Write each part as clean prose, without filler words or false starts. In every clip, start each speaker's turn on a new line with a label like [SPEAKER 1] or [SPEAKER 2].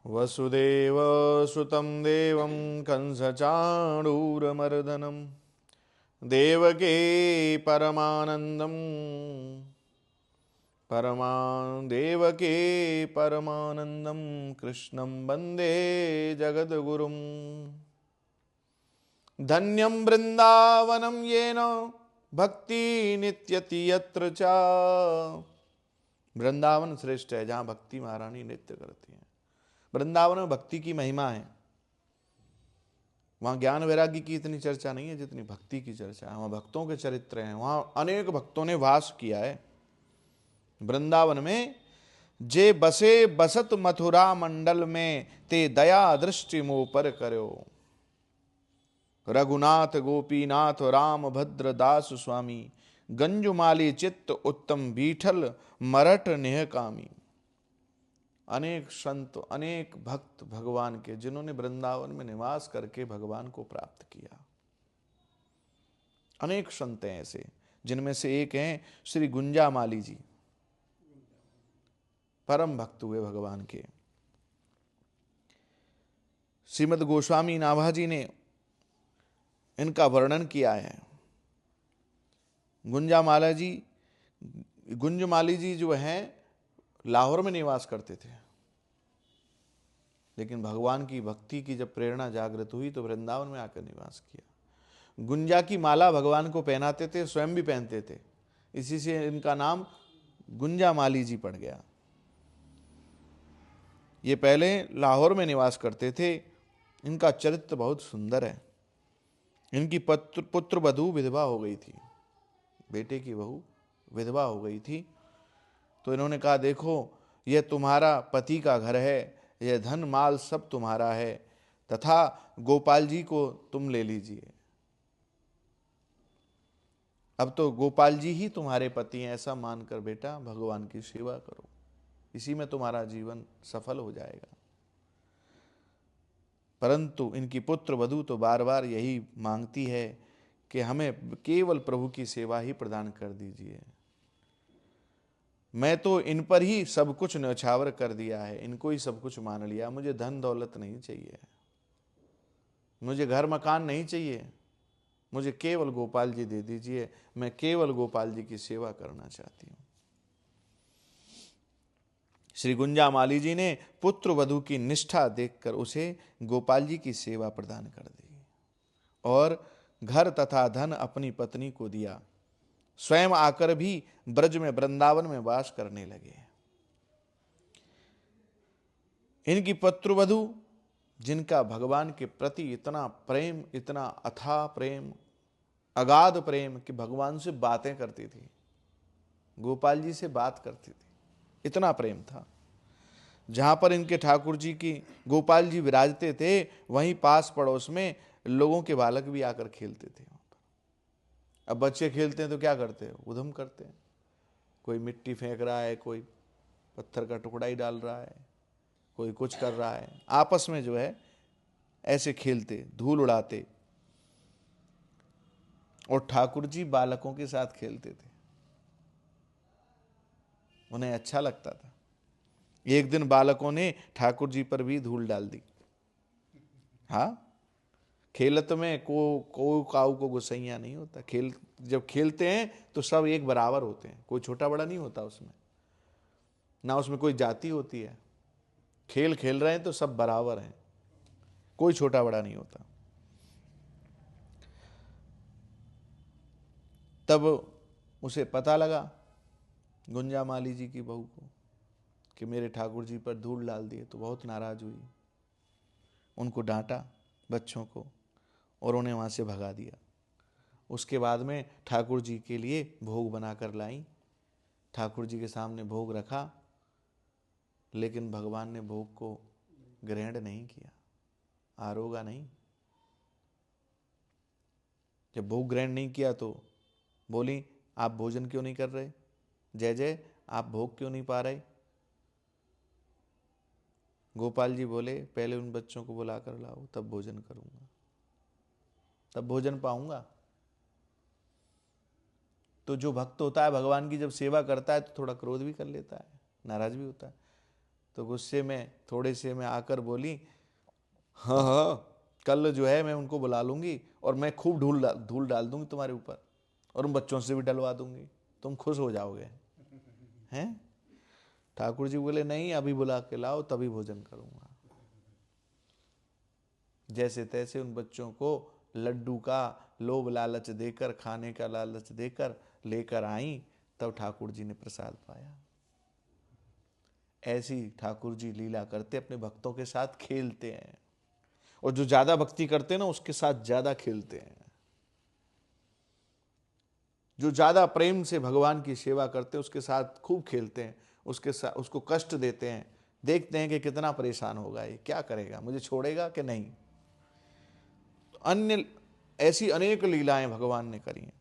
[SPEAKER 1] वसुदेवसुतं देवं कंसचाणूरमर्दनं देवके परमानन्दं देवके परमानन्दं कृष्णं वन्दे जगद्गुरुं। धन्यं वृन्दावनं येन भक्ति नित्यति यत्र च। वृंदावन श्रेष्ठ है जहाँ भक्ति महारानी नृत्य करती है। वृंदावन में भक्ति की महिमा है। वहाँ ज्ञान वैराग्य की इतनी चर्चा नहीं है जितनी भक्ति की चर्चा है। वहाँ भक्तों के चरित्र हैं, वहाँ अनेक भक्तों ने वास किया है। वृंदावन में जे बसे बसत मथुरा मंडल में, ते दया दृष्टि मोह पर करो। रघुनाथ गोपीनाथ राम भद्र दास स्वामी, गंजुमाली चित्त उत्तम बीठल मरठ नेह कामी। अनेक संत अनेक भक्त भगवान के, जिन्होंने वृंदावन में निवास करके भगवान को प्राप्त किया। अनेक संत हैं ऐसे, जिनमें से एक हैं श्री गुंजामाली जी। परम भक्त हुए भगवान के। श्रीमद गोस्वामी नाभाजी ने इनका वर्णन किया है। गुंजमाली जी जो हैं लाहौर में निवास करते थे, लेकिन भगवान की भक्ति की जब प्रेरणा जागृत हुई तो वृंदावन में आकर निवास किया। गुंजा की माला भगवान को पहनाते थे, स्वयं भी पहनते थे। इसी से इनका नाम गुंजामाली जी पड़ गया। ये पहले लाहौर में निवास करते थे। इनका चरित्र बहुत सुंदर है। इनकी पुत्र वधू विधवा हो गई थी, बेटे की बहू विधवा हो गई थी। तो इन्होंने कहा, देखो यह तुम्हारा पति का घर है, यह धन माल सब तुम्हारा है, तथा गोपाल जी को तुम ले लीजिए। अब तो गोपाल जी ही तुम्हारे पति हैं, ऐसा मानकर बेटा भगवान की सेवा करो, इसी में तुम्हारा जीवन सफल हो जाएगा। परंतु इनकी पुत्र वधू तो बार बार यही मांगती है कि हमें केवल प्रभु की सेवा ही प्रदान कर दीजिए। मैं तो इन पर ही सब कुछ न्यौछावर कर दिया है, इनको ही सब कुछ मान लिया। मुझे धन दौलत नहीं चाहिए, मुझे घर मकान नहीं चाहिए, मुझे केवल गोपाल जी दे दीजिए। मैं केवल गोपाल जी की सेवा करना चाहती हूँ। श्री गुंजामाली जी ने पुत्र वधू की निष्ठा देखकर उसे गोपाल जी की सेवा प्रदान कर दी और घर तथा धन अपनी पत्नी को दिया। स्वयं आकर भी ब्रज में वृंदावन में वास करने लगे। इनकी पुत्र वधू, जिनका भगवान के प्रति इतना प्रेम, इतना अथाह प्रेम, अगाध प्रेम कि भगवान से बातें करती थी, गोपाल जी से बात करती थी, इतना प्रेम था। जहां पर इनके ठाकुर जी की गोपाल जी विराजते थे, वहीं पास पड़ोस में लोगों के बालक भी आकर खेलते थे। अब बच्चे खेलते हैं तो क्या करते हैं, उधम करते हैं। कोई मिट्टी फेंक रहा है, कोई पत्थर का टुकड़ा ही डाल रहा है, कोई कुछ कर रहा है। आपस में जो है ऐसे खेलते, धूल उड़ाते। और ठाकुर जी बालकों के साथ खेलते थे, उन्हें अच्छा लगता था। एक दिन बालकों ने ठाकुर जी पर भी धूल डाल दी। हाँ, खेलत में को काऊ को गुस्सैया नहीं होता। जब खेलते हैं तो सब एक बराबर होते हैं, कोई छोटा बड़ा नहीं होता उसमें, ना उसमें कोई जाति होती है। खेल खेल रहे हैं तो सब बराबर हैं, कोई छोटा बड़ा नहीं होता। तब उसे पता लगा गुंजामाली जी की बहू को कि मेरे ठाकुर जी पर धूल डाल दिए, तो बहुत नाराज हुई। उनको डांटा बच्चों को और उन्हें वहाँ से भगा दिया। उसके बाद में ठाकुर जी के लिए भोग बनाकर लाई, ठाकुर जी के सामने भोग रखा, लेकिन भगवान ने भोग को ग्रहण नहीं किया, आरोगा नहीं। जब भोग ग्रहण नहीं किया तो बोली, आप भोजन क्यों नहीं कर रहे, जय जय, आप भोग क्यों नहीं पा रहे। गोपाल जी बोले, पहले उन बच्चों को बुलाकर लाओ, तब भोजन करूंगा, तब भोजन पाऊंगा। तो जो भक्त होता है भगवान की जब सेवा करता है तो थोड़ा क्रोध भी कर लेता है, नाराज भी होता है। तो गुस्से में थोड़े से में आकर बोली, हाँ हाँ कल जो है मैं उनको बुला लूंगी और मैं खूब धूल डाल दूंगी तुम्हारे ऊपर और उन बच्चों से भी डलवा दूंगी, तुम खुश हो जाओगे। हैं? ठाकुर जी बोले नहीं, अभी बुला के लाओ तभी भोजन करूंगा। जैसे तैसे उन बच्चों को लड्डू का लोभ लालच देकर, खाने का लालच देकर लेकर आई, तब ठाकुर जी ने प्रसाद पाया। ऐसी ठाकुर जी लीला करते, अपने भक्तों के साथ खेलते हैं, और जो ज्यादा भक्ति करते हैं ना उसके साथ ज्यादा खेलते हैं। जो ज्यादा प्रेम से भगवान की सेवा करते हैं उसके साथ खूब खेलते हैं, उसके साथ उसको कष्ट देते हैं, देखते हैं कि कितना परेशान होगा, ये क्या करेगा, मुझे छोड़ेगा कि नहीं। तो अन्य ऐसी अनेक लीलाएं भगवान ने करी हैं।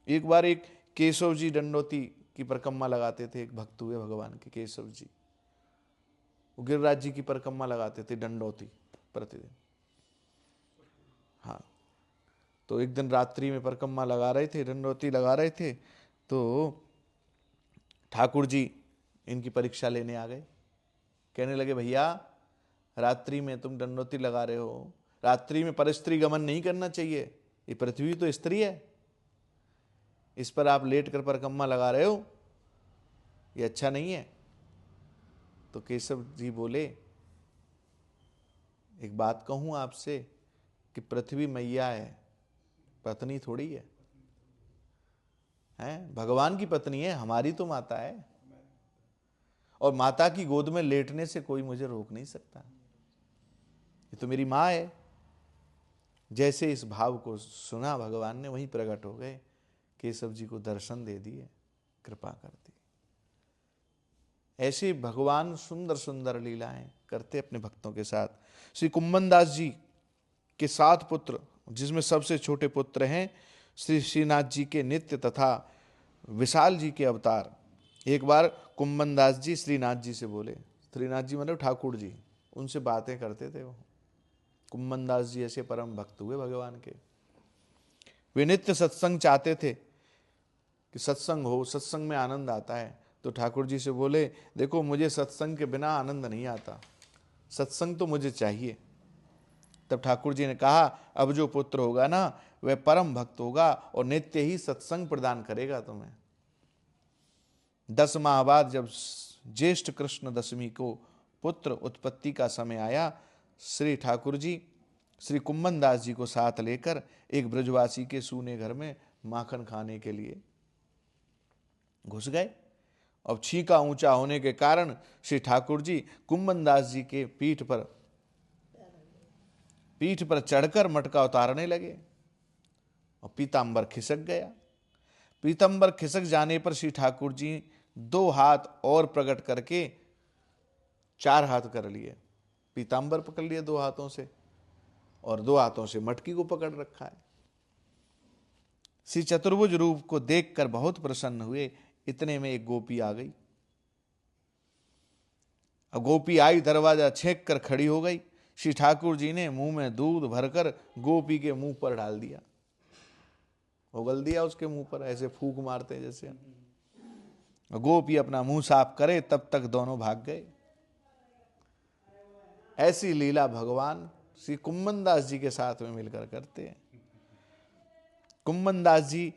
[SPEAKER 1] एक बार एक केशव जी दंडोती की परिक्रमा लगाते थे, एक भक्त हुए भगवान के केशव जी, वो गिरिराज जी की परिक्रमा लगाते थे दंडोती प्रतिदिन। हाँ, तो एक दिन रात्रि में परिक्रमा लगा रहे थे, दंडोती लगा रहे थे, तो ठाकुर जी इनकी परीक्षा लेने आ गए। कहने लगे, भैया रात्रि में तुम दंडोती लगा रहे हो, रात्रि में परस्त्री गमन नहीं करना चाहिए, ये पृथ्वी तो स्त्री है, इस पर आप लेट कर परिक्रमा लगा रहे हो, ये अच्छा नहीं है। तो केशव जी बोले, एक बात कहूं आपसे कि पृथ्वी मैया है, पत्नी थोड़ी है, हैं? भगवान की पत्नी है, हमारी तो माता है, और माता की गोद में लेटने से कोई मुझे रोक नहीं सकता, ये तो मेरी माँ है। जैसे इस भाव को सुना भगवान ने, वहीं प्रकट हो गए, केशव जी को दर्शन दे दिए, कृपा कर दी। ऐसे भगवान सुंदर सुंदर लीलाएं करते अपने भक्तों के साथ। श्री कुम्मन दास जी के 7 पुत्र, जिसमें सबसे छोटे पुत्र हैं श्री श्रीनाथ जी के नित्य तथा विशाल जी के अवतार। एक बार कुम्मन दास जी श्रीनाथ जी से बोले, श्रीनाथ जी मतलब ठाकुर जी, उनसे बातें करते थे वो। कुम्मन दास जी ऐसे परम भक्त हुए भगवान के, वे नित्य सत्संग चाहते थे कि सत्संग हो, सत्संग में आनंद आता है। तो ठाकुर जी से बोले, देखो मुझे सत्संग के बिना आनंद नहीं आता, सत्संग तो मुझे चाहिए। तब ठाकुर जी ने कहा, अब जो पुत्र होगा ना वह परम भक्त होगा और नित्य ही सत्संग प्रदान करेगा तुम्हें। 10 माह बाद जब ज्येष्ठ कृष्ण दशमी को पुत्र उत्पत्ति का समय आया, श्री ठाकुर जी श्री कुम्मन दास जी को साथ लेकर एक ब्रजवासी के सूने घर में माखन खाने के लिए घुस गए। अब छीका ऊंचा होने के कारण श्री ठाकुर जी कुम्मन दास जी के पीठ पर चढ़कर मटका उतारने लगे और पीतांबर खिसक गया। पीतांबर खिसक जाने पर श्री ठाकुर जी 2 हाथ और प्रकट करके 4 हाथ कर लिए, पीतांबर पकड़ लिए 2 हाथों से और 2 हाथों से मटकी को पकड़ रखा है। श्री चतुर्भुज रूप को देखकर बहुत प्रसन्न हुए। इतने में एक गोपी आ गई। अब गोपी आई, दरवाजा छेक कर खड़ी हो गई। श्री ठाकुर जी ने मुंह में दूध भरकर गोपी के मुंह पर डाल दिया, उगल दिया उसके मुंह पर, ऐसे फूंक मारते हैं जैसे। गोपी अपना मुंह साफ करे तब तक दोनों भाग गए। ऐसी लीला भगवान श्री कुम्मन दास जी के साथ में मिलकर करते हैं। कुम्मन दास जी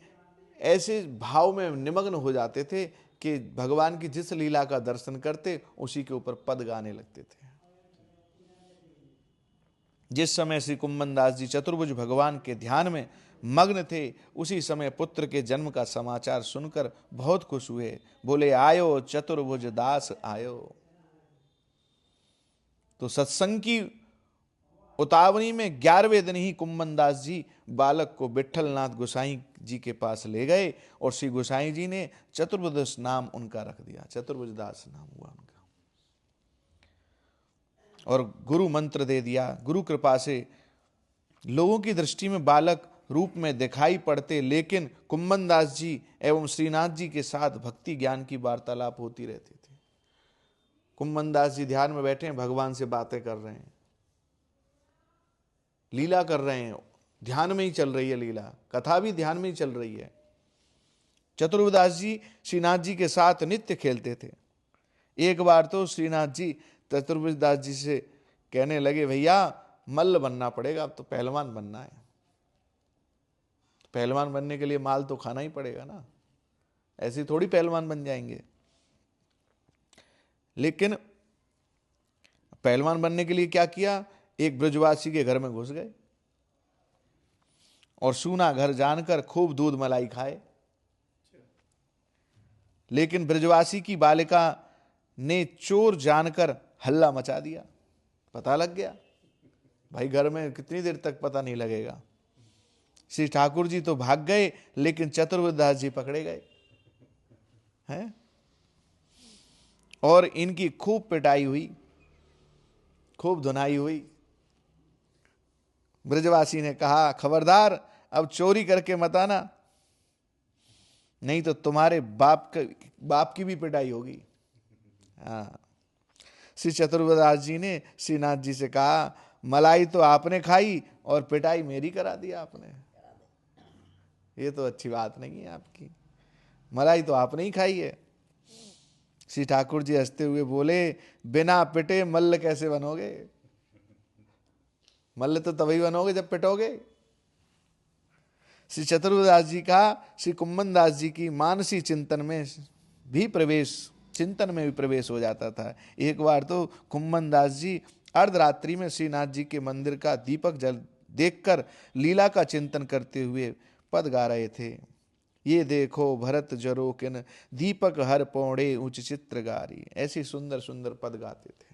[SPEAKER 1] ऐसे भाव में निमग्न हो जाते थे कि भगवान की जिस लीला का दर्शन करते उसी के ऊपर पद गाने लगते थे। जिस समय श्री कुम्मन दास जी चतुर्भुज भगवान के ध्यान में मग्न थे, उसी समय पुत्र के जन्म का समाचार सुनकर बहुत खुश हुए। बोले, आयो चतुर्भुज दास आयो। तो सत्संग की उतावनी में 11वें दिन ही कुम्मन दास जी बालक को विट्ठलनाथ गोसाई जी के पास ले गए और श्री गोसाई जी ने चतुर्भुज नाम उनका रख दिया, चतुर्भुज दास नाम हुआ उनका, और गुरु मंत्र दे दिया। गुरु कृपा से लोगों की दृष्टि में बालक रूप में दिखाई पड़ते, लेकिन कुम्मन दास जी एवं श्रीनाथ जी के साथ भक्ति ज्ञान की वार्तालाप होती रहती थी। कुम्मन दास जी ध्यान में बैठे हैं, भगवान से बातें कर रहे हैं, लीला कर रहे हैं, ध्यान में ही चल रही है लीला, कथा भी ध्यान में ही चल रही है। चतुर्भुज दास जी श्रीनाथ जी के साथ नित्य खेलते थे। एक बार तो श्रीनाथ जी चतुर्वेदास जी से कहने लगे, भैया मल्ल बनना पड़ेगा, अब तो पहलवान बनना है। पहलवान बनने के लिए माल तो खाना ही पड़ेगा ना, ऐसे थोड़ी पहलवान बन जाएंगे। लेकिन पहलवान बनने के लिए क्या किया, एक ब्रजवासी के घर में घुस गए और सूना घर जानकर खूब दूध मलाई खाए। लेकिन ब्रजवासी की बालिका ने चोर जानकर हल्ला मचा दिया। पता लग गया, भाई घर में कितनी देर तक पता नहीं लगेगा। श्री ठाकुर जी तो भाग गए, लेकिन चतुर्वेदास जी पकड़े गए हैं, और इनकी खूब पिटाई हुई, खूब धुनाई हुई। ब्रजवासी ने कहा, खबरदार अब चोरी करके मत आना, नहीं तो तुम्हारे बाप की भी पिटाई होगी। हाँ, श्री चतुर्वेदास जी ने श्रीनाथ जी से कहा, मलाई तो आपने खाई और पिटाई मेरी करा दी आपने, ये तो अच्छी बात नहीं है आपकी, मलाई तो आपने ही खाई है। श्री ठाकुर जी हंसते हुए बोले, बिना पिटे मल्ल कैसे बनोगे? मल्ल तो तभी बनोगे जब पिटोगे। श्री चतुर्वेदास जी का श्री कुम्मन दास जी की मानसी चिंतन में भी प्रवेश हो जाता था। एक बार तो कुम्मन दास जी अर्धरात्रि में श्रीनाथ जी के मंदिर का दीपक जल देखकर लीला का चिंतन करते हुए पद गा रहे थे। ये देखो भरत जरो किन दीपक हर पौड़े उच्च चित्रगारी, ऐसी सुंदर सुंदर पद गाते थे।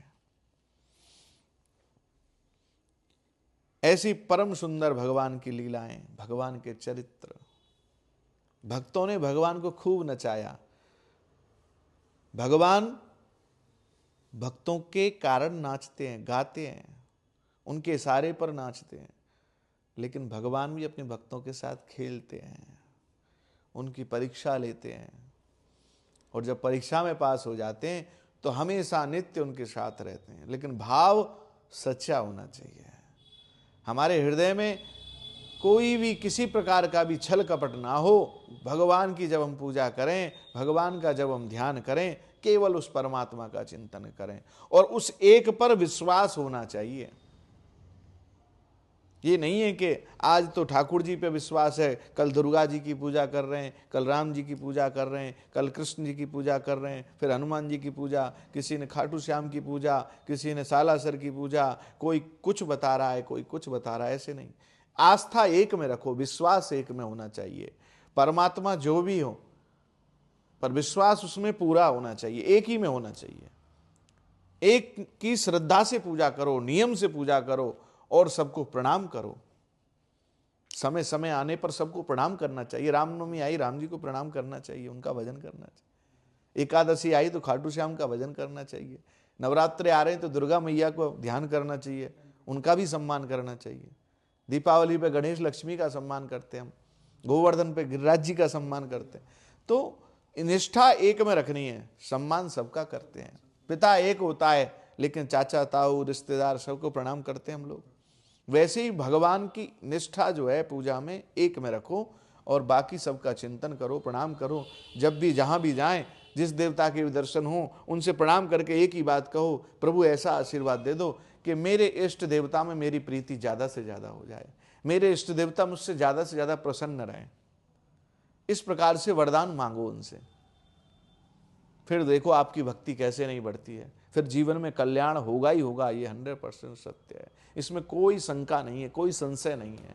[SPEAKER 1] ऐसी परम सुंदर भगवान की लीलाएं, भगवान के चरित्र। भक्तों ने भगवान को खूब नचाया। भगवान भक्तों के कारण नाचते हैं, गाते हैं, उनके इशारे पर नाचते हैं। लेकिन भगवान भी अपने भक्तों के साथ खेलते हैं, उनकी परीक्षा लेते हैं, और जब परीक्षा में पास हो जाते हैं तो हमेशा नित्य उनके साथ रहते हैं। लेकिन भाव सच्चा होना चाहिए। हमारे हृदय में कोई भी किसी प्रकार का भी छल कपट ना हो। भगवान की जब हम पूजा करें, भगवान का जब हम ध्यान करें, केवल उस परमात्मा का चिंतन करें, और उस एक पर विश्वास होना चाहिए। ये नहीं है कि आज तो ठाकुर जी पे विश्वास है, कल दुर्गा जी की पूजा कर रहे हैं, कल राम जी की पूजा कर रहे हैं, कल कृष्ण जी की पूजा कर रहे हैं, फिर हनुमान जी की पूजा, किसी ने खाटू श्याम की पूजा, किसी ने सालासर की पूजा, कोई कुछ बता रहा है, कोई कुछ बता रहा है। ऐसे नहीं, आस्था एक में रखो, विश्वास एक में होना चाहिए। परमात्मा जो भी हो, पर विश्वास उसमें पूरा होना चाहिए, एक ही में होना चाहिए। एक की श्रद्धा से पूजा करो, नियम से पूजा करो, और सबको प्रणाम करो। समय समय आने पर सबको प्रणाम करना चाहिए। रामनवमी आई, राम जी को प्रणाम करना चाहिए, उनका भजन करना चाहिए। एकादशी आई तो खाटू श्याम का भजन करना चाहिए। नवरात्रे आ रहे हैं तो दुर्गा मैया को ध्यान करना चाहिए, उनका भी सम्मान करना चाहिए। दीपावली पे गणेश लक्ष्मी का सम्मान करते हैं हम, गोवर्धन पे गिरिराज जी का सम्मान करते हैं। तो निष्ठा एक में रखनी है, सम्मान सबका करते हैं। पिता एक होता है, लेकिन चाचा ताऊ रिश्तेदार सबको प्रणाम करते हैं हम लोग। वैसे ही भगवान की निष्ठा जो है पूजा में एक में रखो, और बाकी सबका चिंतन करो, प्रणाम करो। जब भी जहाँ भी जाएं, जिस देवता के भी दर्शन हो, उनसे प्रणाम करके एक ही बात कहो, प्रभु ऐसा आशीर्वाद दे दो कि मेरे इष्ट देवता में मेरी प्रीति ज़्यादा से ज़्यादा हो जाए, मेरे इष्ट देवता मुझसे ज़्यादा प्रसन्न रहें। इस प्रकार से वरदान मांगो उनसे, फिर देखो आपकी भक्ति कैसे नहीं बढ़ती है। फिर जीवन में कल्याण होगा ही होगा, ये 100% सत्य है। इसमें कोई शंका नहीं है, कोई संशय नहीं है।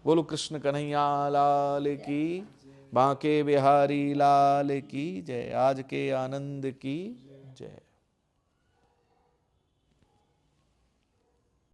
[SPEAKER 1] बोलो कृष्ण कन्हैया लाल की, बांके बिहारी लाल की जय। आज के आनंद की जय।